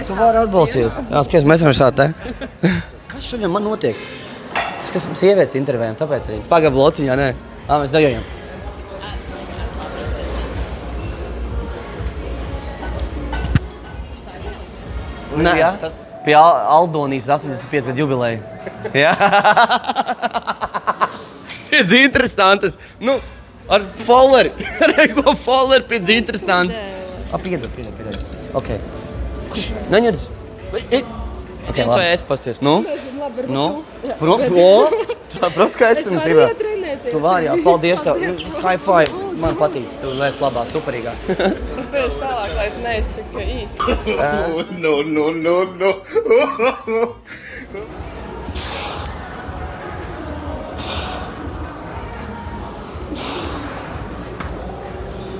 Tu vari atbalstīties. Jā, skaties, mēs varam šādi te. Kas šodien man notiek? Tas, kas sievietes intervējam, tāpēc arī. Pagab lociņā, nē. Mēs dajojam. Nē, tas pie Aldonijas 85 gadu jubileja. Jā. Piedz interesantas. Nu, ar Fowleri. Rego Fowleri piedz interesantas. Piedod. Ok. Kurš? Neņerdz? Ok, labi. Vai es pasties? Nu? Nu? Protams, ka es esmu stiprā. Tu vari, jā. Paldies tev. High five. Man patīc. Tu esi labā, superīgā. Es vēršu tālāk, lai tu neesi tik īsti. No.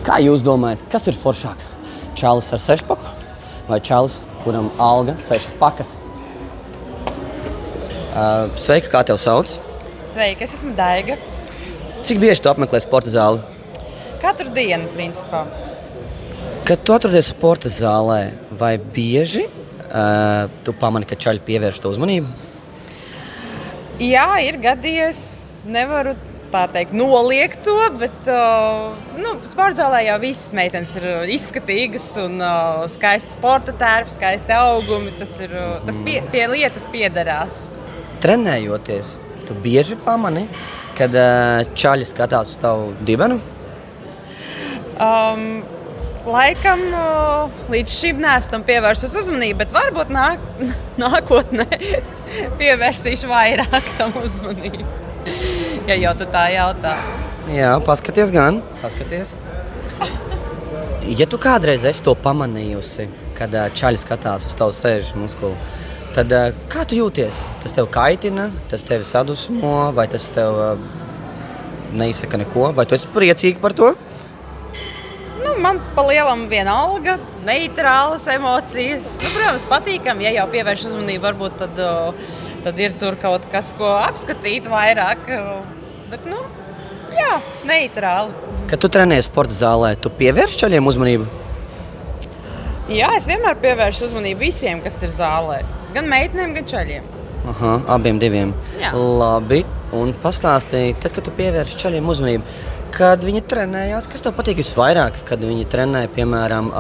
Kā jūs domājat, kas ir foršāk? Čalis ar 6 paku vai čalis, kuram alga 6 pakas? Sveika, kā tev sauc? Sveika, es esmu Daiga. Cik bieži tu apmeklē sporta zāli? Katru dienu, principā. Kad tu atrodies sporta zālē, vai bieži tu pamani, ka čaļi pievērš to uzmanību? Jā, ir gadījies. Nevaru tā teikt noliegt to, bet sporta zālē jau visas meitenes ir izskatīgas un skaisti sporta tērpi, skaisti augumi. Tas pie lietas piederās. Trenējoties, tu bieži pamani, kad čaļi skatās uz tavu dibenu? Laikam līdz šim neesmu tam pievērsus uzmanību, bet varbūt nākotnē pievērsīšu vairāk tam uzmanību. Ja jau tu tā jautā. Jā, paskaties gan. Paskaties. Ja tu kādreiz esi to pamanījusi, kad čaļi skatās uz tavu sēžu muskulu, tad kā tu jūties? Tas tev kaitina, tas tevi sadusmo, vai tas tev neizsaka neko? Vai tu esi priecīgi par to? Man pa lielam vienalga, neitrālas emocijas. Protams, patīkam, ja jau pievērš uzmanību, varbūt tad ir tur kaut kas, ko apskatīt vairāk. Bet, jā, neitrāli. Kad tu trenēji sporta zālē, tu pievērš čaļiem uzmanību? Jā, es vienmēr pievēršu uzmanību visiem, kas ir zālē. Gan meitenēm, gan čaļiem. Aha, abiem diviem. Jā. Labi, un pastāstīji, tad, kad tu pievērši čaļiem uzmanību, kad viņi trenējās, kas tev patīk visvairāk, kad viņi trenē, piemēram,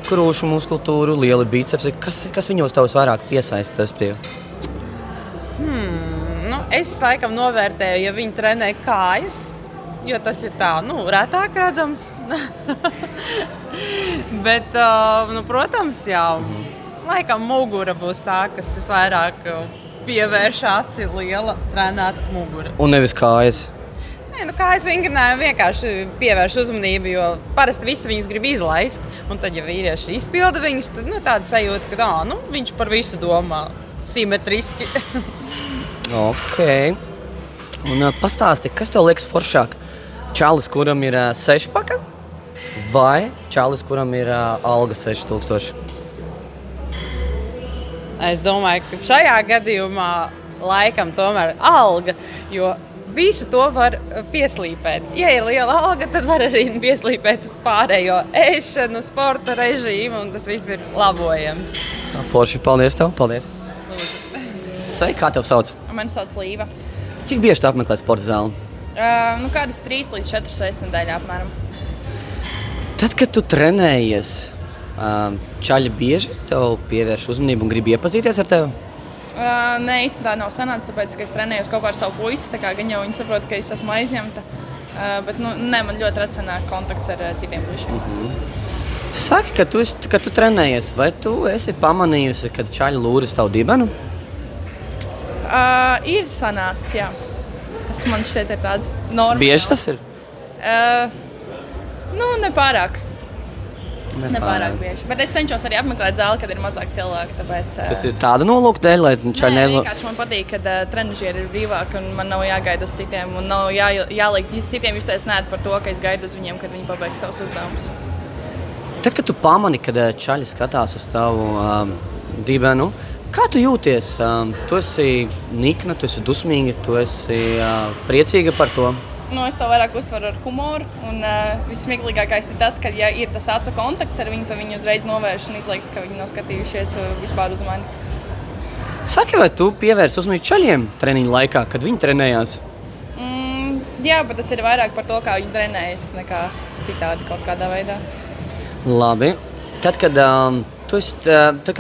krūšu muskultūru, lieli bicepsi, kas viņos tavs vairāk piesaista? Es laikam novērtēju, ja viņi trenē kājas, jo tas ir tā, retāk redzams. Bet, protams, jā, laikam mugura būs tā, kas visvairāk pievērš aci, liela trenēta mugura. Un nevis kājas? Kājas vingrinājumi vienkārši pievērš uzmanību, jo parasti visi viņus grib izlaist. Un tad, ja vīrieši izpilda viņus, tad tāda sajūta, ka viņš par visu domā simetriski. Ok. Un pastāsti, kas tev liekas foršāk? Čalis, kuram ir 6 paka, vai čalis, kuram ir alga 6000? Es domāju, ka šajā gadījumā laikam tomēr alga, jo visu to var pieslīpēt. Ja ir liela alga, tad var arī pieslīpēt pārējo ēšanu, sporta režīmu, un tas viss ir labojams. Forši, paldies tev, paldies. Sveiki, kā tev sauc? Mani sauc Līva. Cik bieži tu apmeklē sporta zāli? Kādas 3 līdz 4 reizes nedēļā apmēram. Tad, kad tu trenējies, čaļi bieži tev pievērš uzmanību un grib iepazīties ar tevi? Nē, īstenībā tā nav sanāca, tāpēc, ka es trenējos kopā ar savu puisi, tā kā gan jau viņi saprot, ka es esmu aizņemta. Bet, man ļoti rad sanāk kontakts ar citiem puišiem. Saki, kad tu trenējies, vai tu esi pamanījusi, kad čaļi lūras tavu dibenu? Ir sanācis, jā. Tas man šķiet ir tāds normāls. Bieži tas ir? Nepārāk. Nepārāk bieži. Bet es cenšos arī apmeklēt zāli, kad ir mazāk cilvēki. Tāpēc, tas ir tāda nolūka dēļ, lai čaļi vienkārši man patīk, kad trenažieri ir brīvāki un man nav jāgaida uz citiem. Un nav jāliek citiem justies nēt par to, ka es gaidu uz viņiem, kad viņi pabeigs savus uzdevumus. Tad, kad tu pamani, kad čaļi skatās uz tavu dibenu, kā tu jūties? Tu esi nikna, tu esi dusmīga, tu esi priecīga par to? es to vairāk uztveru ar humoru. Un vismieklīgākais ir tas, ka, ja ir tas acu kontakts ar viņu, tad viņi uzreiz novērš un izliekas, ka viņi nav skatījušies vispār uz mani. Saki, vai tu pievērsi uzmanību čaļiem treniņu laikā, kad viņi trenējās? Jā, bet tas ir vairāk par to, kā viņi trenējas, nekā citādi kaut kādā veidā. Labi. Tad, kad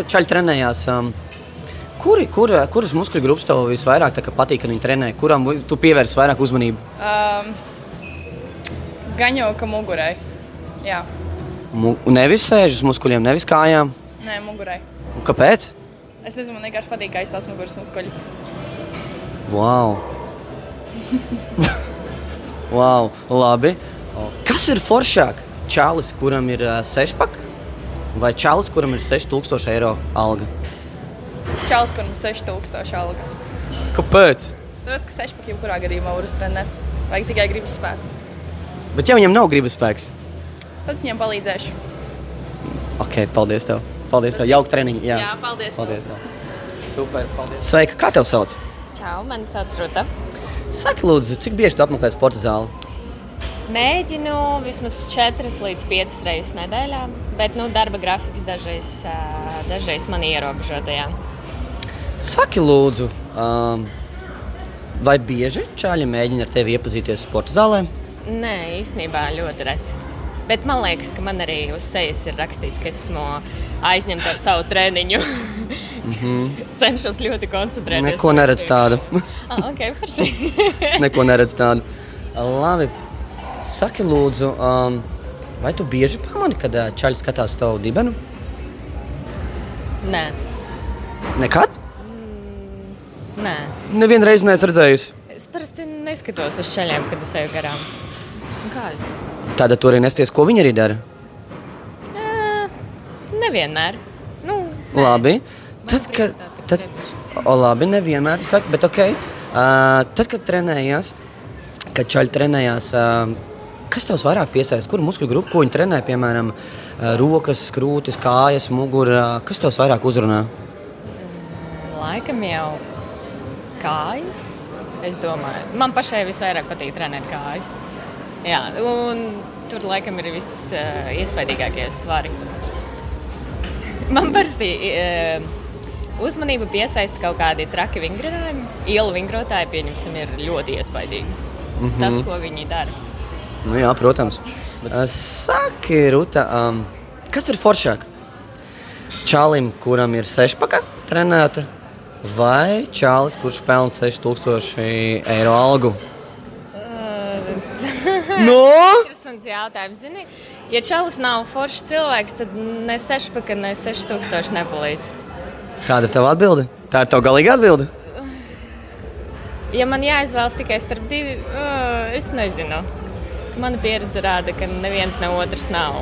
čaļi trenējās, kuras muskuļu grupas tev visvairāk patīk, kad viņi trenē? Kurām tu pievērsi vairāk uzmanību? Gan jau, ka mugurai. Jā. Nevis sēžas muskuļiem, nevis kājām? Nē, mugurai. Un kāpēc? Es nezinu, man vienkārši patīk, kā izstās muguras muskuļi. Wow. Wow, labi. Kas ir foršāk? Čalis, kuram ir sešpaka? Vai čalis, kuram ir 6000 eiro alga? Čalis, kuram ir 6000 alga. Kāpēc? Tāpēc, ka sešpaka jebkurā gadījumā var uztrenēt. Vajag tikai gribas spēku. Bet ja viņam nav gribas spēks? Tad es viņam palīdzēšu. Ok, paldies tev. Paldies tev. Jauka treniņa. Jā, paldies. Paldies tev. Super, paldies. Sveika, kā tev sauc? Čau, mani sauc Ruta. Saki, lūdzu, cik bieži tu apmeklē sporta zāli? Mēģinu vismaz 4 līdz 5 reizes nedēļā, bet darba grafiks dažreiz man ierobežo tajā. Saki, lūdzu, vai bieži čaļi mēģina ar tevi iepazīties sporta zālē? Nē, īstenībā ļoti reti. Bet man liekas, ka man arī uz sejas ir rakstīts, ka esmu aizņemta ar savu treniņu. Cenšos ļoti koncentrēties. Neko neredz tādu. Ok, forši. Neko neredz tādu. Labi. Saki, lūdzu, vai tu bieži pamani, kad čaļi skatās tavu dibenu? Nē. Nekad? Nē. Nevienu reizi neesi redzējusi. Es parasti neskatos uz čaļiem, kad es eju garām. Kā es? Tāda tu arī nesties, ko viņi arī dara? Nevienmēr. Labi. Labi, nevienmēr, tu saki, bet ok. Tad, kad trenējās, kad čaļi trenējās, kas tevs vairāk piesaista? Kuru muskuļu grupu, ko viņi trenē, piemēram, rokas, krūtis, kājas, mugura? Kas tevs vairāk uzrunā? Laikam jau kājas, es domāju. Man pašai visvairāk patīk trenēt kājas. Jā, un tur laikam ir iespaidīgākie svari. Man parasti uzmanību piesaista kaut kādi traki vingrinājumi. Ielu vingrotāji, pieņemsim, ir ļoti iespaidīgi. Tas, ko viņi dara. Nu jā, protams. Saki, Ruta, kas ir foršāk? Čalim, kuram ir sešpaka trenēta, vai čalis, kurš pelna 6000 eiro algu? Interesants jautājums. Zini, ja čalis nav foršs cilvēks, tad ne sešpaka, ne 6000 nepalīdz. Kāda ir tava atbilde? Tā ir tava galīga atbilde? Ja man jāizvēlas tikai starp divi, es nezinu. Mana pieredze rāda, ka neviens ne otrs nav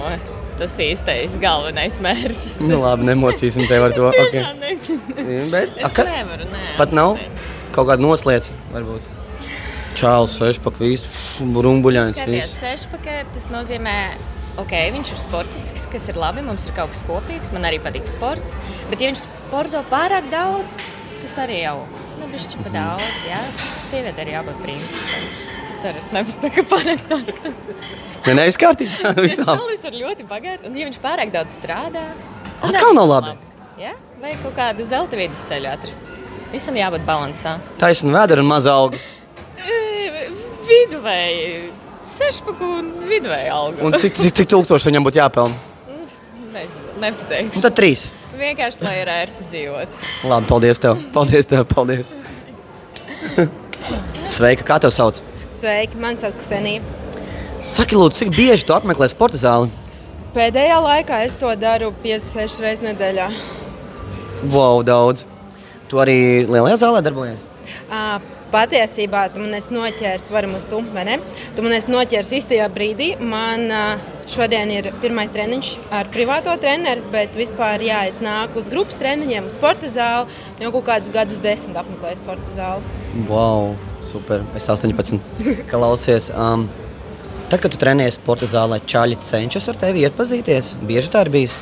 tas īstais galvenais mērķis. Nu labi, nemocīsim tev ar to. Es tiešām nezinu. Bet, es nevaru, nē. Pat nav? Kaut kāda noslēdz, varbūt. Čāls, sešpaka, visu, rumbuļains, visu. Sešpaka, tas nozīmē, ok, viņš ir sportisks, kas ir labi, mums ir kaut kas kopīgs, man arī patīk sports, bet ja viņš sporto pārāk daudz, tas arī jau, bišķi pa daudz, jā. Sieviete arī jābūt princese. Es ceru, es nepastaku pārāk daudz. Ja nevis kārtībā visām. Čalis ir ļoti bagāts, un ja viņš pārāk daudz strādā, atkal nav labi. Ja? Vai kaut kādu zelta vidusceļu atrast. Visam jābūt balansā. Taisna vēdera un maza alga. Viduvēji, sešpaku un viduvēji algu. Un cik tūkstoši viņam būtu jāpelna? Nezinu, nepateikšu. Un tad 3. Vienkārši, lai ir ērti dzīvot. Labi, paldies tev. Paldies. Sveika, kā tev sauc? Sveiki, man sauc Ksenija. Saki, lūdzu, cik bieži tu apmeklē sporta zāli? Pēdējā laikā es to daru 5-6 reizes nedēļā. Wow, daudz. Tu arī lielajā zālē darbojies? Patiesībā tu man esi noķēris, varam uz tu, vai ne? Tu man esi noķēris īstajā brīdī. Man šodien ir pirmais treniņš ar privāto treneri, bet vispār jā, es nāku uz grupas treniņiem, uz sporta zāli. Jau kaut kādus gadus 10 apmeklēju sporta zāli. Wow, super. Es 18. Klausies. Tad, kad tu trenējies sporta zālē, čaļi cenšas ar tevi iepazīties? Bieži tā ir bijis?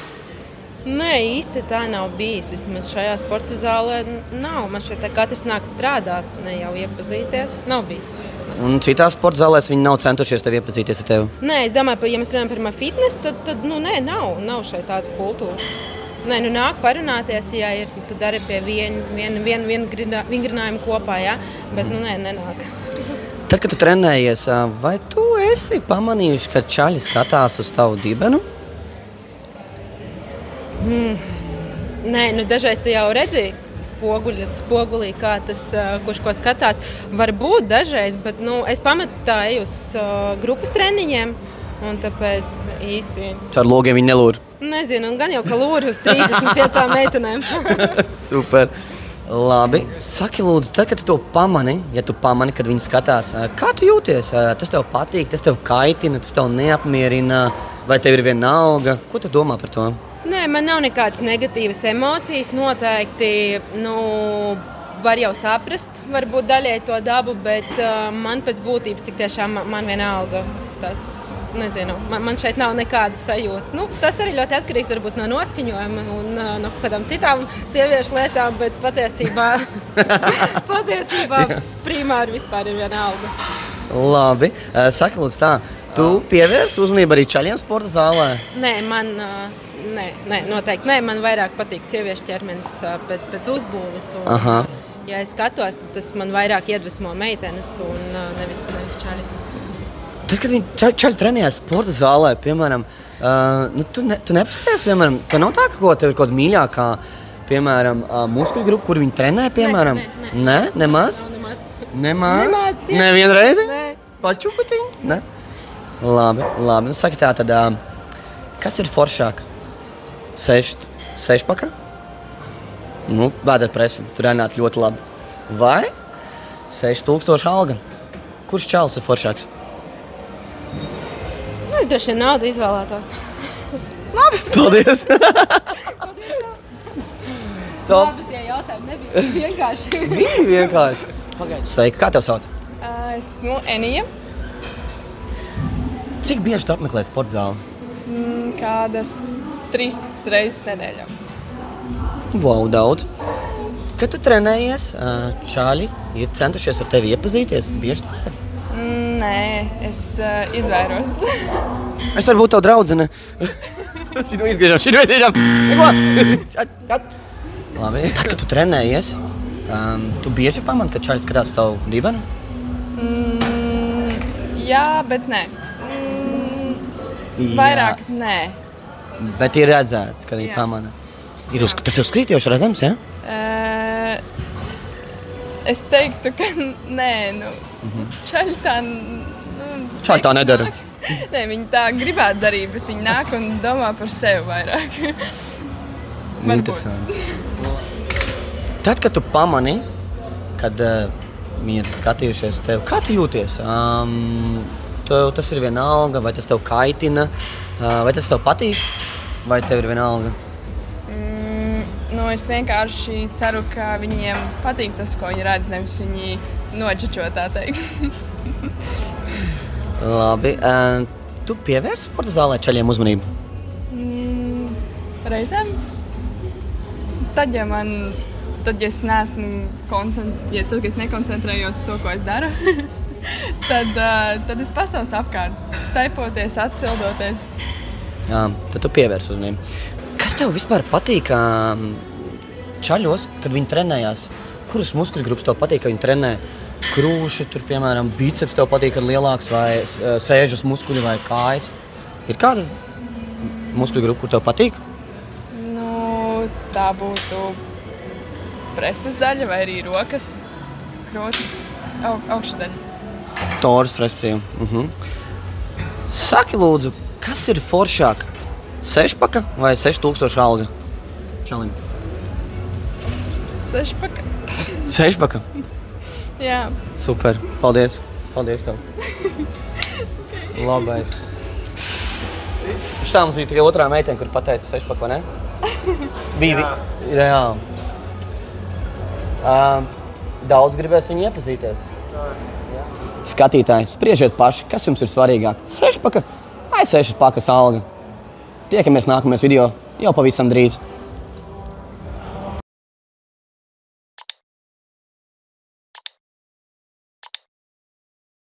Nē, īsti tā nav bijis. Vismaz šajā sporta zālē nav. Man šeit katrs nāk strādāt, ne jau iepazīties. Nav bijis. Un citās sporta zālēs viņi nav centušies tevi iepazīties ar tevi? Nē, es domāju, ja mēs runājam par fitness, tad nav šeit tādas kultūras. Nē, nāk parunāties, ja tu dari pie viena vingrinājuma kopā, ja? Bet nenāk. Tad, kad tu trenējies, vai tu esi pamanījuši, ka čaļi skatās uz tavu dibenu? Nē, dažreiz tu jau redzi spogulī, kā tas, kurš ko skatās. Varbūt dažreiz, bet es pamatā eju uz grupas treniņiem, un tāpēc īsti... Ar logiem viņi nelūr? Nezinu, gan jau, ka lūr uz 35 meitenēm. Super. Labi. Saki, lūdzu, tad, kad tu to pamani, kad viņi skatās, kā tu jūties? Tas tev patīk, tas tev kaitina, tas tev neapmierina, vai tev ir vienalga? Ko tu domā par to? Nē, man nav nekādas negatīvas emocijas. Noteikti, var jau saprast, varbūt daļai to dabu, bet man pēc būtības tik tiešām man vienalga tas. Nezinu, man šeit nav nekāda sajūta. Tas arī ļoti atkarīgs varbūt no noskaņojuma un no kādām citām sieviešu lietām, bet patiesībā primāri vispār ir vienalga. Labi. Saki, lūdzu tā, tu pievērsi uzmanību arī čaļiem sporta zālē? Nē, noteikti nē. Man vairāk patīk sieviešu ķermenis pēc uzbūves. Un, ja es skatos, tad tas man vairāk iedvesmo meitenes un nevis čaļi. Tad, kad viņi čaļi trenējās sporta zālē, piemēram, tu nepaskaties, piemēram, ka nav tā, ka tev ir kaut mīļākā, piemēram, muskuļu grupa, kur viņi trenē, piemēram? Nē, nemaz? Nemaz? Nevienu reizi? Nē. Pačukutiņu? Nē? Labi. Saki tā, tad, kas ir foršāk? Sešpaka? Bēdēt presi, trenēt ļoti labi. Vai 6000 alga? Kurš čalis ir foršāks? Es droši vien naudu izvēlētos. Labi, paldies! Stop! Labi, tie jautājumi nebija vienkārši. Bija vienkārši. Sveiki, kā tev sauc? Esmu Enija. Cik bieži tu apmeklē sporta zāli? Kādas 3 reizes nedēļā. Wow, daudz. Kad tu trenējies, čaļi ir centušies ar tevi iepazīties? Bieži tā ir? Nē, es izvairos. Es varu būt tavu draudzene. Šito izgriežam. Labi, tad, kad tu trenējies, tu bieži pamani, ka čaļi skatās tavu dibenu? Jā, bet nē. Vairāk nē. Bet ir redzēts, kad viņi pamana. Tas ir uzkrītieši redzams, ja? Es teiktu, ka nē, čaļi tā... Čaļi tā nedara. Nē, viņi tā gribētu darīt, bet viņi nāk un domā par sevi vairāk. Interesanti. Tad, kad tu pamani, kad viņi ir skatījušies tev, kā tu jūties? Tas ir vienalga, vai tas tev kaitina, vai tas tev patīk, vai tev ir vienalga? Es vienkārši ceru, ka viņiem patīk tas, ko viņi redz, nevis viņi noģečo, tā teikt. Labi. Tu pievērsi sporta zālē čaļiem uzmanību? Reizēm. Tad, ja es neesmu tad, kad es nekoncentrējos uz to, ko es daru, tad es pastāvos apkārt, staipoties, atsildoties. Tad tu pievērsi uzmanību. Kas tev vispār patīk čaļos, kad viņi trenējās? Kuras muskuļu grupas tev patīk, ka viņi trenē? Krūši, tur, piemēram, biceps tev patīk, kad lielāks, vai sēžas muskuļi, vai kājas? Ir kāda muskuļu grupa, kur tev patīk? Tā būtu preses daļa, vai arī rokas, krotas, augšdaļa. Tors, respektīvi. Saki, lūdzu, kas ir foršāk? Sešpaka vai 6000 alga čalim? Sešpaka. Sešpaka? Jā. Super, paldies. Paldies tev. Labais. Šitā mums bija tikai otrā meitene, kur pateica sešpaku, vai ne? Bija. Jā. Daudz gribēs viņu iepazīties. Skatītāji, spriežiet paši, kas jums ir svarīgāk? Sešpaka vai 6 pakas alga? Tiekamies nākamajos video jau pavisam drīz.